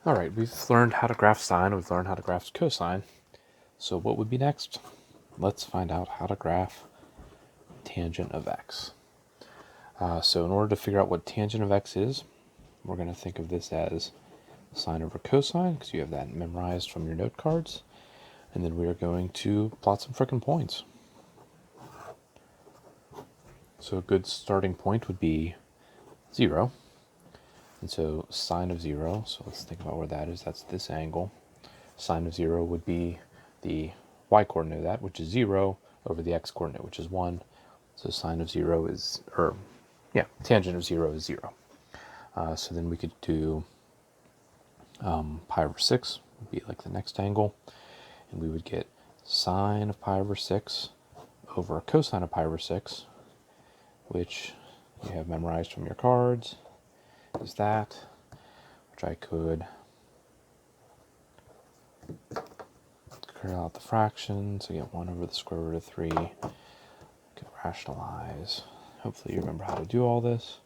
All right, we've learned how to graph sine, we've learned how to graph cosine. So what would be next? Let's find out how to graph tangent of x. So in order to figure out what tangent of x is, we're going to think of this as sine over cosine, because you have that memorized from your note cards. And then we are going to plot some frickin' points. So a good starting point would be 0. And so sine of 0, so let's think about where that is. That's this angle. Sine of 0 would be the y-coordinate of that, which is 0, over the x-coordinate, which is 1. So sine of 0 is, tangent of 0 is 0. So then we could do pi over 6 would be like the next angle. And we would get sine of pi over 6 over cosine of pi over 6, which you have memorized from your cards, is that, which I could carry out the fraction, so get 1 over the square root of 3, could rationalize. Hopefully you remember how to do all this,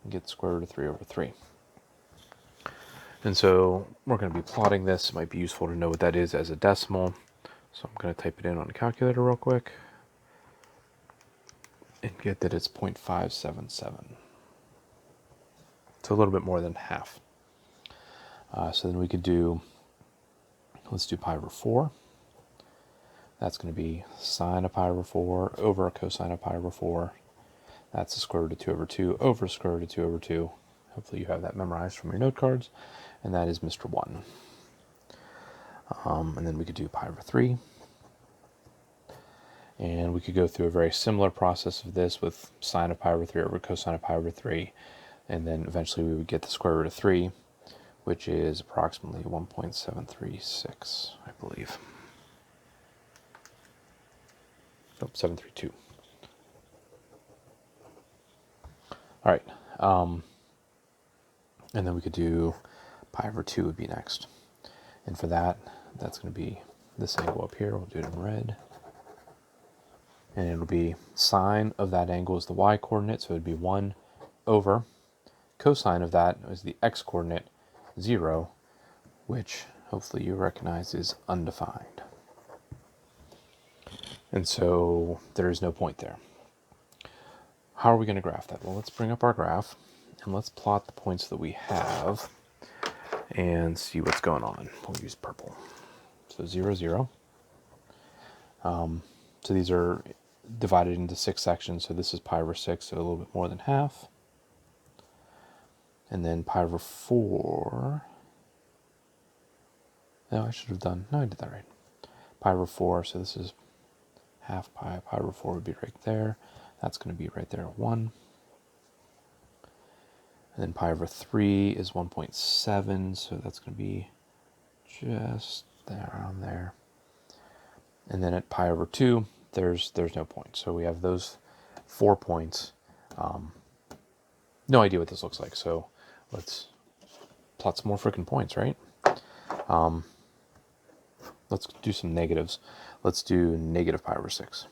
and get the square root of 3 over 3. And so we're going to be plotting this. It might be useful to know what that is as a decimal. So I'm going to type it in on a calculator real quick and get that it's 0.577. So a little bit more than half. So then we could do, let's do pi over 4. That's going to be sine of pi over 4 over cosine of pi over 4. That's the square root of 2 over 2 over square root of 2 over 2. Hopefully you have that memorized from your note cards. And that is Mr. 1. And then we could do pi over 3. And we could go through a very similar process of this with sine of pi over 3 over cosine of pi over 3. And then eventually we would get the square root of 3, which is approximately 1.736, I believe. Nope, 732. All right. And then we could do pi over 2 would be next. And for that, that's going to be this angle up here. We'll do it in red. And it'll be sine of that angle is the y-coordinate, so it would be 1 over cosine of that is the x-coordinate, 0, which hopefully you recognize is undefined. And so there is no point there. How are we going to graph that? Well, let's bring up our graph and let's plot the points that we have and see what's going on. We'll use purple. So 0, 0. So these are divided into 6 sections. So this is pi over 6, so a little bit more than half. And then pi over 4. No, I should have done, no, I did that right. Pi over 4, so this is half pi. Pi over 4 would be right there. That's going to be right there at 1. And then pi over 3 is 1.7, so that's going to be just there, around there. And then at pi over 2, there's no point. So we have those 4 points. No idea what this looks like, so let's plot some more freaking points, right? Let's do some negatives. Let's do negative pi over 6.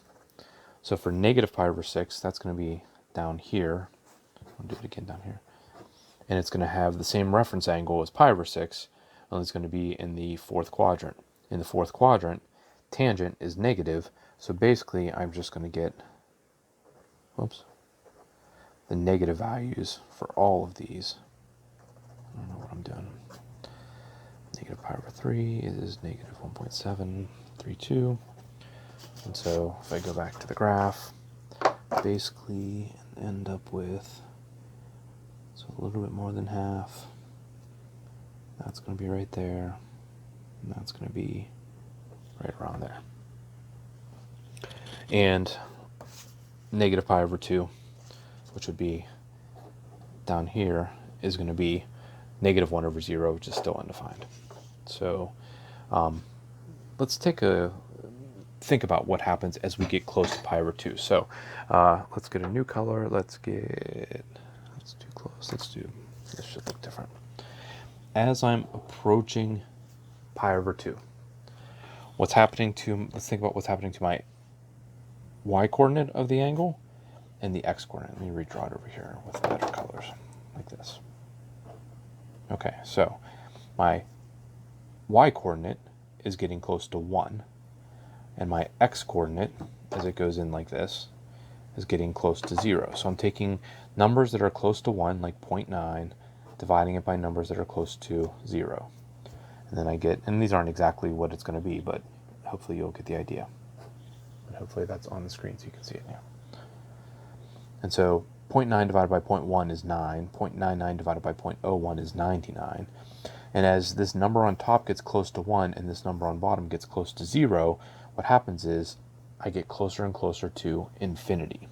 So for negative pi over 6, that's going to be down here. I'll do it again down here. And it's going to have the same reference angle as pi over 6, and it's going to be in the 4th quadrant. In the 4th quadrant, tangent is negative, so basically I'm just going to get, the negative values for all of these. I don't know what I'm doing. Negative pi over 3 is negative 1.732. And so if I go back to the graph, basically end up with, so a little bit more than half. That's going to be right there. And that's going to be right around there. And negative pi over 2, which would be down here, is going to be negative 1 over 0, which is still undefined. So let's think about what happens as we get close to pi over 2. So let's get a new color. Let's too close. This should look different. As I'm approaching pi over 2, let's think about what's happening to my y-coordinate of the angle and the x-coordinate. Let me redraw it over here with better colors, like this. Okay, so my y-coordinate is getting close to 1, and my x-coordinate, as it goes in like this, is getting close to 0. So I'm taking numbers that are close to 1, like 0.9, dividing it by numbers that are close to 0. And then I get, and these aren't exactly what it's going to be, but hopefully you'll get the idea. And hopefully that's on the screen so you can see it now. And so 0.9 divided by 0.1 is 9, 0.99 divided by 0.01 is 99. And as this number on top gets close to 1 and this number on bottom gets close to 0, what happens is I get closer and closer to infinity.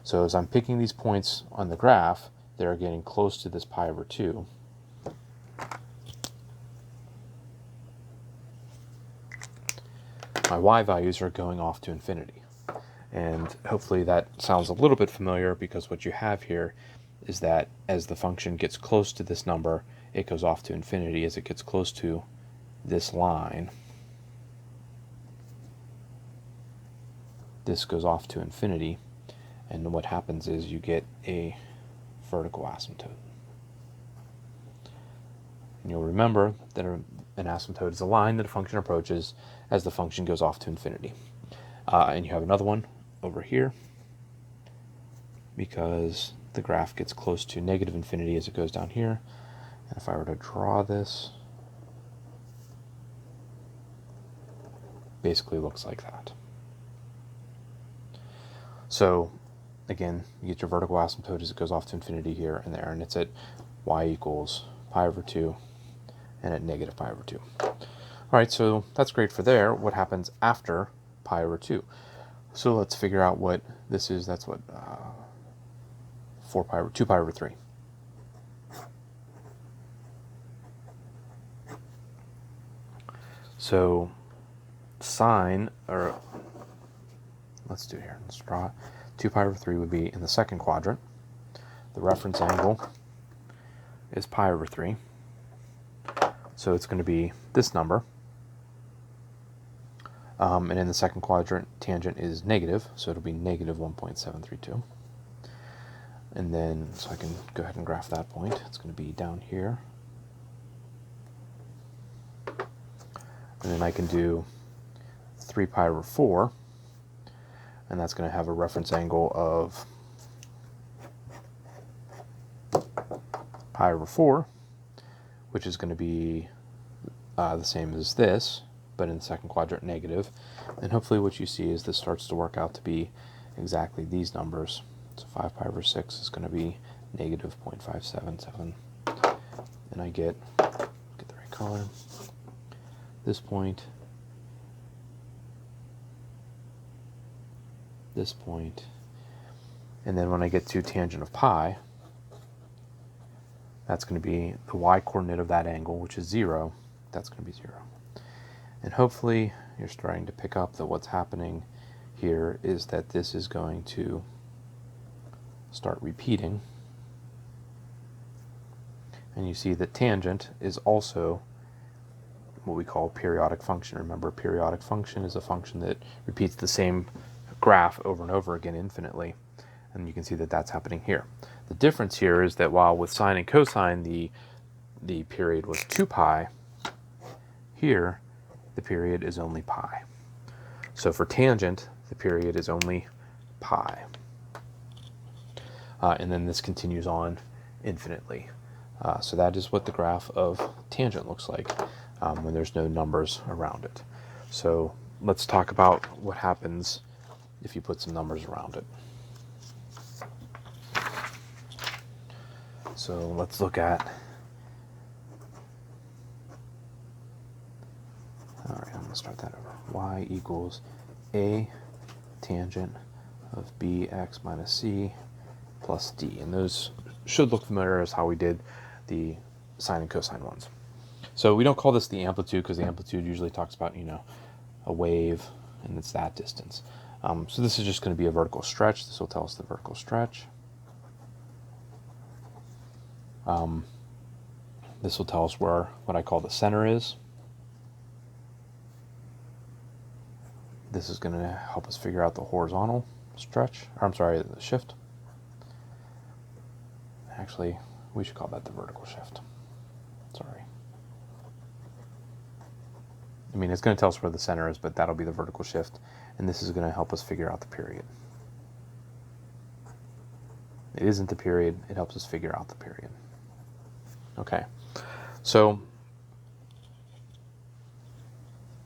So as I'm picking these points on the graph, they're getting close to this pi over 2. My y values are going off to infinity. And hopefully that sounds a little bit familiar, because what you have here is that as the function gets close to this number, it goes off to infinity. As it gets close to this line, this goes off to infinity, and what happens is you get a vertical asymptote. And you'll remember that an asymptote is a line that a function approaches as the function goes off to infinity. And you have another one over here, because the graph gets close to negative infinity as it goes down here. And if I were to draw this, basically looks like that. So again, you get your vertical asymptote as it goes off to infinity here and there, and it's at y equals pi over 2 and at negative pi over 2. All right, so that's great for there. What happens after pi over 2? So let's figure out what this is. That's what 2 pi over 3. So sine, or let's do it here. Let's draw 2 pi over 3 would be in the second quadrant. The reference angle is pi over 3. So it's going to be this number. And in the second quadrant, tangent is negative, so it'll be negative 1.732. And then, so I can go ahead and graph that point. It's going to be down here. And then I can do 3 pi over 4, and that's going to have a reference angle of pi over 4, which is going to be the same as this, but in the second quadrant negative. And hopefully what you see is this starts to work out to be exactly these numbers. So 5 pi over 6 is going to be negative 0.577. And I get the right color, this point, this point, and then when I get to tangent of pi, that's going to be the y-coordinate of that angle, which is 0. That's going to be 0. And hopefully you're starting to pick up that what's happening here is that this is going to start repeating. And you see that tangent is also what we call a periodic function. Remember, a periodic function is a function that repeats the same graph over and over again infinitely. And you can see that that's happening here. The difference here is that while with sine and cosine the period was 2 pi, here the period is only pi. So for tangent, the period is only pi. And then this continues on infinitely. So that is what the graph of tangent looks like when there's no numbers around it. So let's talk about what happens if you put some numbers around it. So let's look at, all right, I'm going to start that over. Y equals a tangent of bx minus c plus d. And those should look familiar as how we did the sine and cosine ones. So we don't call this the amplitude because the amplitude usually talks about, a wave, and it's that distance. So this is just going to be a vertical stretch. This will tell us the vertical stretch. This will tell us where what I call the center is. This is going to help us figure out the horizontal stretch, or I'm sorry, the shift. Actually, we should call that the vertical shift. Sorry. I mean, it's going to tell us where the center is, but that'll be the vertical shift. And this is going to help us figure out the period. It isn't the period. It helps us figure out the period. Okay. So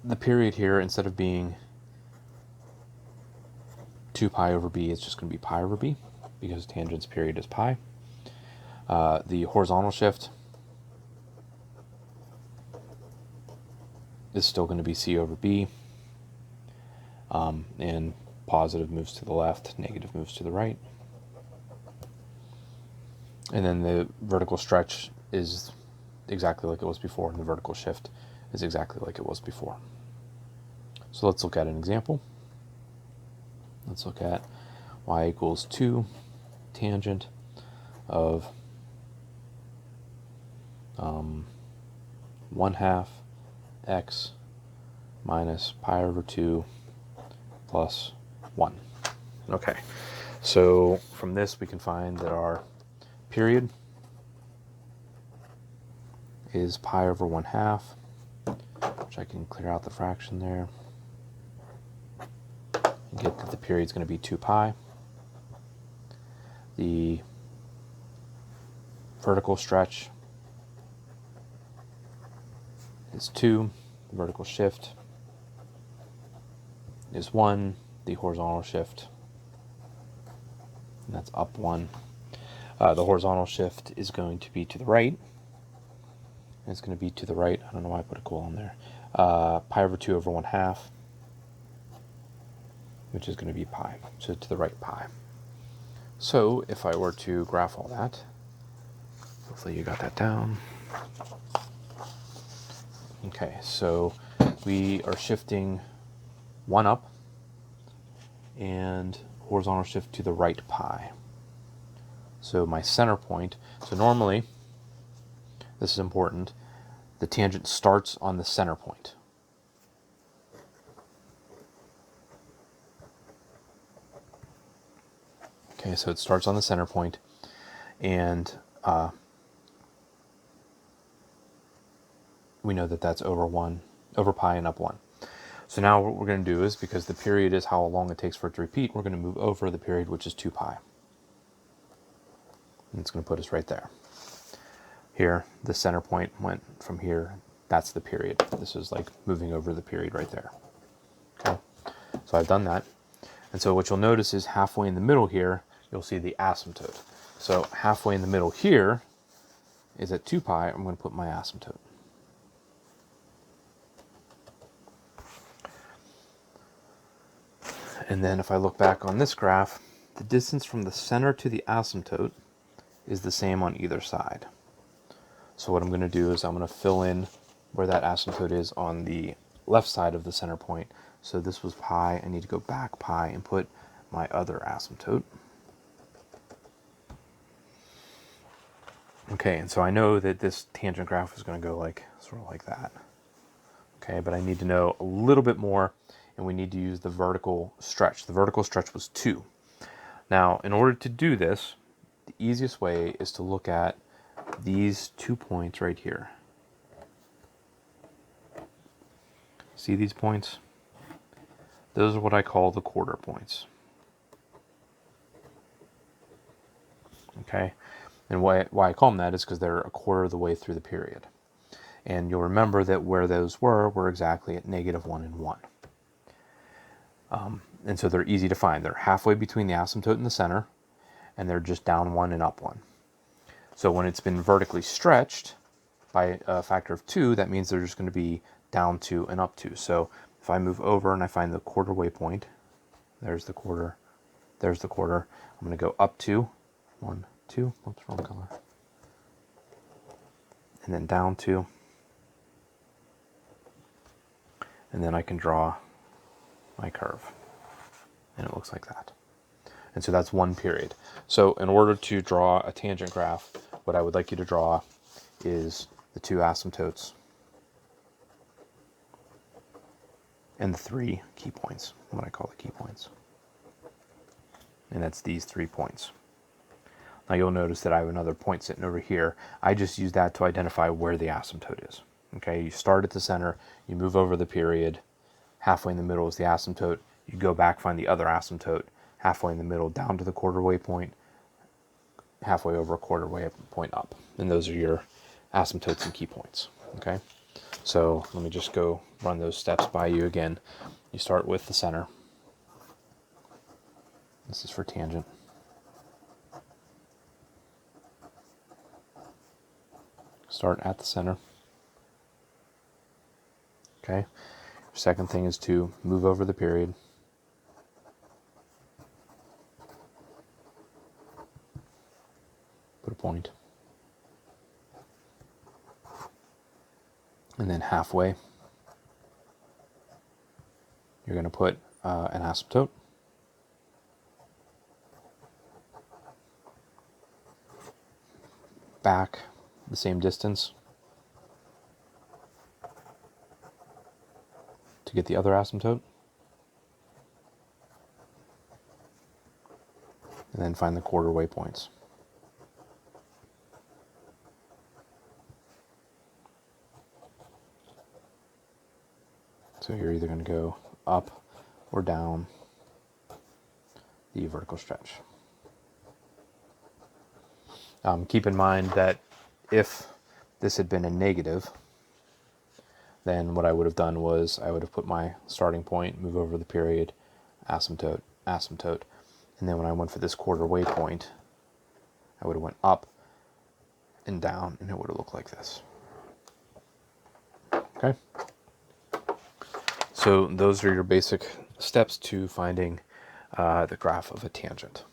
the period here, instead of being 2 pi over b, it's just going to be pi over b, because tangent's period is pi. The horizontal shift is still going to be c over b, and positive moves to the left, negative moves to the right. And then the vertical stretch is exactly like it was before, and the vertical shift is exactly like it was before. So let's look at an example. Let's look at y equals 2 tangent of 1/2 x minus pi over 2 plus 1. Okay, so from this we can find that our period is pi over 1/2, which I can clear out the fraction there, and get that the period is going to be 2 pi. The vertical stretch is 2, the vertical shift is 1, the horizontal shift, and that's up 1. The horizontal shift is going to be to the right. It's going to be to the right. I don't know why I put a colon there. Pi over 2 over 1/2, which is going to be pi. So to the right pi. So if I were to graph all that, hopefully you got that down. Okay, so we are shifting 1 up and horizontal shift to the right pi. So my center point, so normally, this is important, the tangent starts on the center point. Okay, so it starts on the center point, and we know that that's over pi and up 1. So now what we're going to do is, because the period is how long it takes for it to repeat, we're going to move over the period, which is 2 pi. And it's going to put us right there. Here, the center point went from here. That's the period. This is like moving over the period right there. Okay, so I've done that. And so what you'll notice is halfway in the middle here, you'll see the asymptote. So halfway in the middle here is at 2 pi. I'm going to put my asymptote. And then if I look back on this graph, the distance from the center to the asymptote is the same on either side. So what I'm going to do is I'm going to fill in where that asymptote is on the left side of the center point. So this was pi. I need to go back pi and put my other asymptote. Okay, and so I know that this tangent graph is going to go like sort of like that. Okay, but I need to know a little bit more, and we need to use the vertical stretch. The vertical stretch was 2. Now, in order to do this, the easiest way is to look at these 2 points right here. See these points? Those are what I call the quarter points. Okay, and why I call them that is because they're a quarter of the way through the period. And you'll remember that where those were exactly at -1 and 1. And so they're easy to find. They're halfway between the asymptote and the center, and they're just down 1 and up 1. So when it's been vertically stretched by a factor of 2, that means they're just going to be down 2 and up 2. So if I move over and I find the quarter waypoint, there's the quarter, there's the quarter. I'm going to go up 2, 1, 2, whoops, wrong color, and then down 2, and then I can draw my curve, and it looks like that. And so that's one period. So in order to draw a tangent graph, what I would like you to draw is the 2 asymptotes and the 3 key points, what I call the key points. And that's these 3 points. Now you'll notice that I have another point sitting over here. I just use that to identify where the asymptote is. Okay, you start at the center, you move over the period, halfway in the middle is the asymptote, you go back, find the other asymptote, halfway in the middle down to the quarter waypoint, halfway over a quarter waypoint up. And those are your asymptotes and key points. Okay, so let me just go run those steps by you again. You start with the center. This is for tangent. Start at the center. Okay. Second thing is to move over the period. Put a point. And then halfway, you're going to put an asymptote. Back the same distance to get the other asymptote. And then find the quarter waypoints. So you're either going to go up or down the vertical stretch. Keep in mind that if this had been a negative, then what I would have done was I would have put my starting point, move over the period, asymptote, asymptote, and then when I went for this quarter waypoint, I would have went up and down, and it would have looked like this. Okay? So those are your basic steps to finding the graph of a tangent.